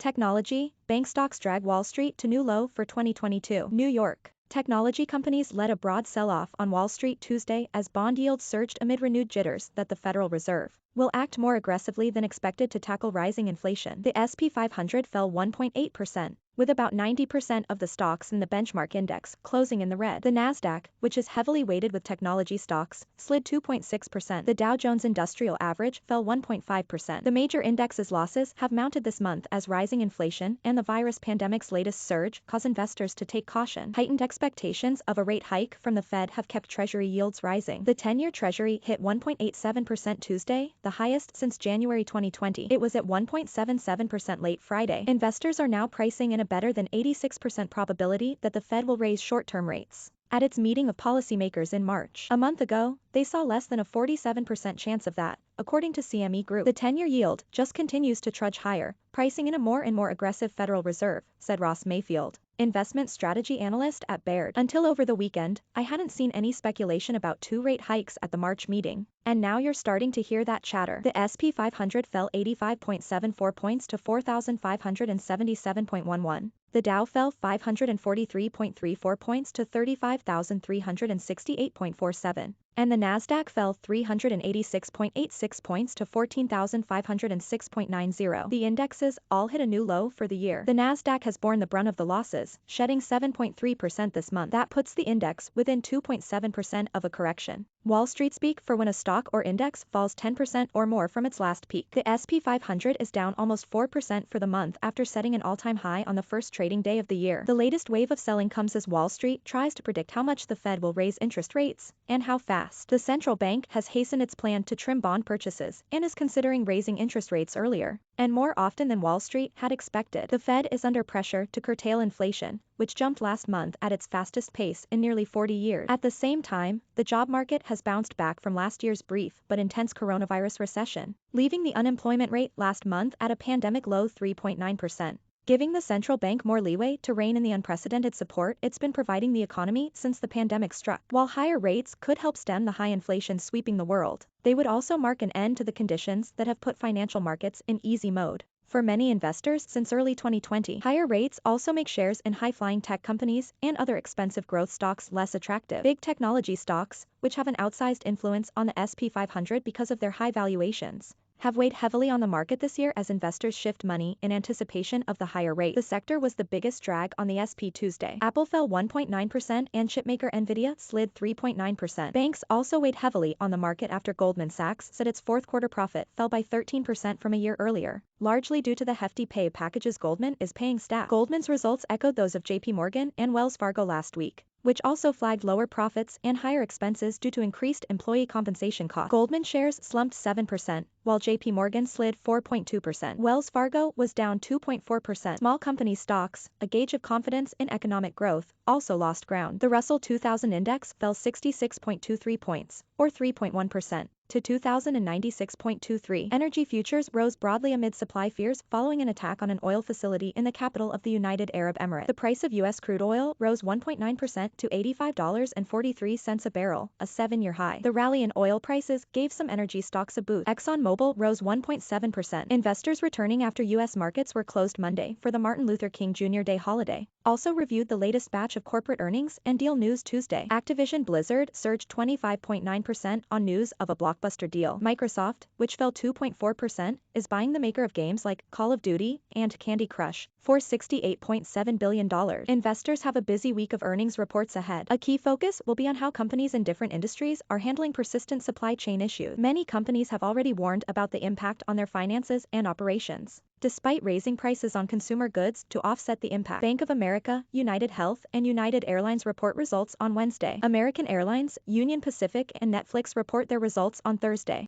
Technology, bank stocks drag Wall Street to new low for 2022. New York. Technology companies led a broad sell-off on Wall Street Tuesday as bond yields surged amid renewed jitters that the Federal Reserve will act more aggressively than expected to tackle rising inflation. The S&P 500 fell 1.8%, with about 90% of the stocks in the benchmark index closing in the red. The Nasdaq, which is heavily weighted with technology stocks, slid 2.6%. The Dow Jones Industrial Average fell 1.5%. The major index's losses have mounted this month as rising inflation and the virus pandemic's latest surge cause investors to take caution. Heightened expectations of a rate hike from the Fed have kept Treasury yields rising. The 10-year Treasury hit 1.87% Tuesday, the highest since January 2020. It was at 1.77% late Friday. Investors are now pricing in a better than 86% probability that the Fed will raise short-term rates at its meeting of policymakers in March. A month ago, they saw less than a 47% chance of that, according to CME Group. The 10-year yield just continues to trudge higher, pricing in a more and more aggressive Federal Reserve, said Ross Mayfield, investment strategy analyst at Baird. Until over the weekend, I hadn't seen any speculation about 2 rate hikes at the March meeting, and now you're starting to hear that chatter. The S&P 500 fell 85.74 points to 4,577.11. The Dow fell 543.34 points to 35,368.47, and the Nasdaq fell 386.86 points to 14,506.90. The indexes all hit a new low for the year. The Nasdaq has borne the brunt of the losses, shedding 7.3% this month. That puts the index within 2.7% of a correction. Wall Street speak for when a stock or index falls 10% or more from its last peak. The S&P 500 is down almost 4% for the month after setting an all-time high on the first trading day of the year. The latest wave of selling comes as Wall Street tries to predict how much the Fed will raise interest rates, and how fast. The central bank has hastened its plan to trim bond purchases and is considering raising interest rates earlier, and more often than Wall Street had expected. The Fed is under pressure to curtail inflation, which jumped last month at its fastest pace in nearly 40 years. At the same time, the job market has bounced back from last year's brief but intense coronavirus recession, leaving the unemployment rate last month at a pandemic low 3.9%. Giving the central bank more leeway to rein in the unprecedented support it's been providing the economy since the pandemic struck. While higher rates could help stem the high inflation sweeping the world, they would also mark an end to the conditions that have put financial markets in easy mode for many investors since early 2020. Higher rates also make shares in high-flying tech companies and other expensive growth stocks less attractive. Big technology stocks, which have an outsized influence on the S&P 500 because of their high valuations, have weighed heavily on the market this year as investors shift money in anticipation of the higher rate. The sector was the biggest drag on the S&P Tuesday. Apple fell 1.9% and chipmaker Nvidia slid 3.9%. Banks also weighed heavily on the market after Goldman Sachs said its fourth quarter profit fell by 13% from a year earlier, largely due to the hefty pay packages Goldman is paying staff. Goldman's results echoed those of JP Morgan and Wells Fargo last week, which also flagged lower profits and higher expenses due to increased employee compensation costs. Goldman shares slumped 7%, while JP Morgan slid 4.2%. Wells Fargo was down 2.4%. Small company stocks, a gauge of confidence in economic growth, also lost ground. The Russell 2000 index fell 66.23 points, or 3.1%. to 2,096.23. Energy futures rose broadly amid supply fears following an attack on an oil facility in the capital of the United Arab Emirates. The price of U.S. crude oil rose 1.9% to $85.43 a barrel, a 7-year high. The rally in oil prices gave some energy stocks a boost. Exxon Mobil rose 1.7%. Investors returning after U.S. markets were closed Monday for the Martin Luther King Jr. Day holiday also reviewed the latest batch of corporate earnings and deal news Tuesday. Activision Blizzard surged 25.9% on news of a blockbuster deal. Microsoft, which fell 2.4%, is buying the maker of games like Call of Duty and Candy Crush for $68.7 billion. Investors have a busy week of earnings reports ahead. A key focus will be on how companies in different industries are handling persistent supply chain issues. Many companies have already warned about the impact on their finances and operations, despite raising prices on consumer goods to offset the impact. Bank of America, United Health, and United Airlines report results on Wednesday. American Airlines, Union Pacific, and Netflix report their results on Thursday.